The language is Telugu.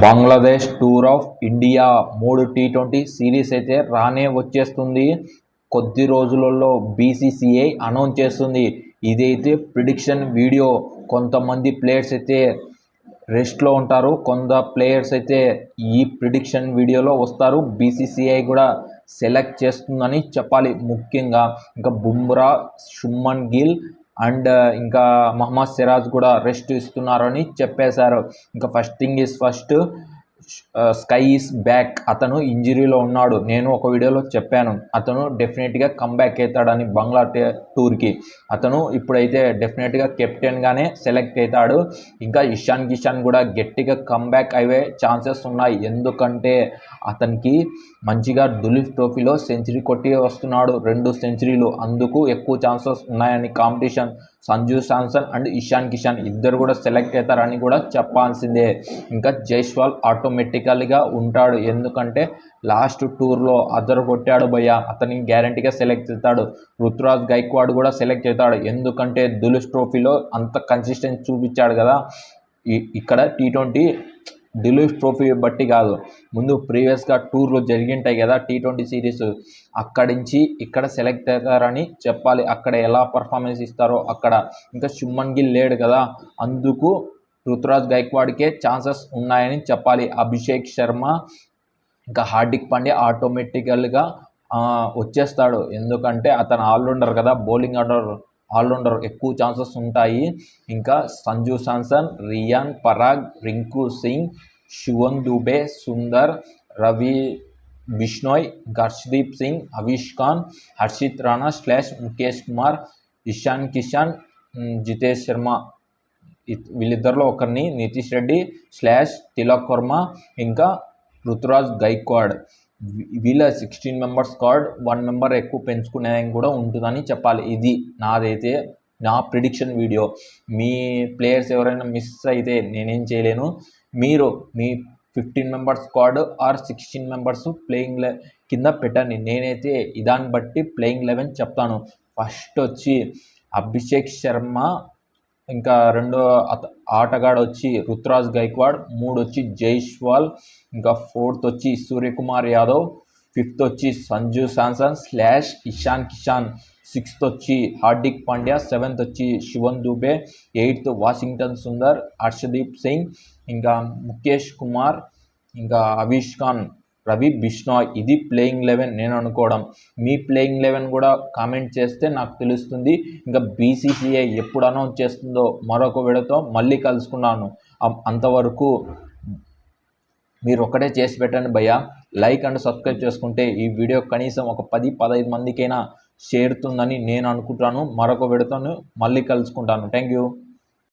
Bangladesh tour of India 3 T20 series అయితే రానే వచ్చేస్తుంది. కొద్ది రోజులలో బీసీసీఐ అనౌన్స్ చేస్తుంది. ఇదైతే ప్రిడిక్షన్ వీడియో. కొంతమంది ప్లేయర్స్ అయితే రెస్ట్లో ఉంటారు, కొంత ప్లేయర్స్ అయితే ఈ ప్రిడిక్షన్ వీడియోలో వస్తారు. బీసీసీఐ కూడా సెలెక్ట్ చేస్తుందని చెప్పాలి. ముఖ్యంగా ఇంకా బుమ్రా, శుభ్మన్ గిల్ అండ్ ఇంకా మహమ్మద్ సిరాజ్ కూడా రెస్ట్ ఇస్తున్నారని చెప్పేశారు. ఇంకా first thing is first, sky is back. అతను ఇంజరీలో ఉన్నాడు. నేను ఒక వీడియోలో చెప్పాను అతను డెఫినెట్గా కంబ్యాక్ అవుతాడని బంగ్లా టూర్కి. అతను ఇప్పుడైతే డెఫినెట్గా కెప్టెన్గానే సెలెక్ట్ అవుతాడు. ఇంకా ఇషాన్ కిషాన్ కూడా గట్టిగా కంబ్యాక్ అయ్యే ఛాన్సెస్ ఉన్నాయి. ఎందుకంటే అతనికి మంచిగా దులీప్ ట్రోఫీలో సెంచరీ కొట్టి వస్తున్నాడు, 2 సెంచరీలు. అందుకు ఎక్కువ ఛాన్సెస్ ఉన్నాయని కాంపిటీషన్. సంజు శాంసన్ అండ్ ఇషాన్ కిషాన్ ఇద్దరు కూడా సెలెక్ట్ అవుతారని కూడా చెప్పాల్సిందే. ఇంకా జైస్వాల్ ఆటోమేటికల్గా ఉంటాడు, ఎందుకంటే లాస్ట్ టూర్లో అదర్ కొట్టాడు భయ్య. అతనికి గ్యారంటీగా సెలెక్ట్ అవుతాడు. రుతురాజ్ గైక్వాడ్ కూడా సెలెక్ట్ అవుతాడు, ఎందుకంటే దులీప్ ట్రోఫీలో అంత కన్సిస్టెన్సీ చూపించాడు కదా. ఇక్కడ టీ20 దులీప్ ట్రోఫీ బట్టి కాదు, ముందు ప్రీవియస్గా టూర్లో జరిగింటాయి కదా టీ20 సిరీస్, అక్కడి నుంచి ఇక్కడ సెలెక్ట్ అవుతారని చెప్పాలి. అక్కడ ఎలా పర్ఫార్మెన్స్ ఇస్తారో అక్కడ. ఇంకా శుభ్మన్ గిల్ లేడు కదా, అందుకు రుతురాజ్ గైక్వాడ్కే ఛాన్సెస్ ఉన్నాయని చెప్పాలి. అభిషేక్ శర్మ ఇంకా హార్దిక్ పాండ్యా ఆటోమేటికల్గా వచ్చేస్తాడు, ఎందుకంటే అతను ఆల్రౌండర్ కదా, బౌలింగ్ ఆల్రౌండర్, ఎక్కువ ఛాన్సెస్ ఉంటాయి. ఇంకా సంజు శాంసన్, రియాన్ పరాగ్, రింకు సింగ్, శువన్ దుబే, సుందర్, రవి బిష్నోయ్, హర్షదీప్ సింగ్, అవిష్ ఖాన్, హర్షిత్ రాణా / ముఖేష్ కుమార్, ఇషాన్ కిషాన్, జితేష్ శర్మ, వీళ్ళిద్దరిలో ఒకరిని నితీష్ రెడ్డి / తిలక్ వర్మ, ఇంకా రుతురాజ్ గైక్వాడ్. వీళ్ళ 16 మెంబర్స్ స్క్వాడ్, 1 మెంబర్ ఎక్కువ పెంచుకునేది కూడా ఉంటుందని చెప్పాలి. ఇది నాదైతే నా ప్రిడిక్షన్ వీడియో. మీ ప్లేయర్స్ ఎవరైనా మిస్ అయితే నేనేం చేయలేను. మీరు మీ 15 members squad or 16 members playing కింద పెట్టండి. నేనైతే ఇదాన్ని బట్టి ప్లేయింగ్ 11 చెప్తాను. ఫస్ట్ వచ్చి అభిషేక్ శర్మ, ఇంకా రెండో ఆటగాడు వచ్చి రుతురాజ్ గైక్వాడ్, 3 వచ్చి జైస్వాల్, ఇంకా 4th వచ్చి సూర్యకుమార్ యాదవ్, 5th వచ్చి సంజు శాంసన్ / ఇషాన్ కిషాన్, 6th వచ్చి హార్దిక్ పాండ్యా, 7th వచ్చి శువన్ దుబే, 8th వాషింగ్టన్ సుందర్, హర్షదీప్ సింగ్, ఇంకా ముఖేష్ కుమార్, ఇంకా అవిష్ ఖాన్, రవి బిష్నాయ్. ఇది ప్లేయింగ్ 11 నేను అనుకోవడం. మీ ప్లేయింగ్ 11 కూడా కామెంట్ చేస్తే నాకు తెలుస్తుంది. ఇంకా బీసీసీఐ ఎప్పుడు అనౌన్స్ చేస్తుందో మరొక వీడియోతో మళ్ళీ కలుసుకున్నాను. అంతవరకు మీరు ఒక్కటే చేసి పెట్టండి భయ్య. లైక్ అండ్ సబ్స్క్రైబ్ చేసుకుంటే ఈ వీడియో కనీసం ఒక 10-15 మందికైనా చేరుతుందని నేను అనుకుంటాను. మరొక వీడియోతో మళ్ళీ కలుసుకుంటాను. Thank you.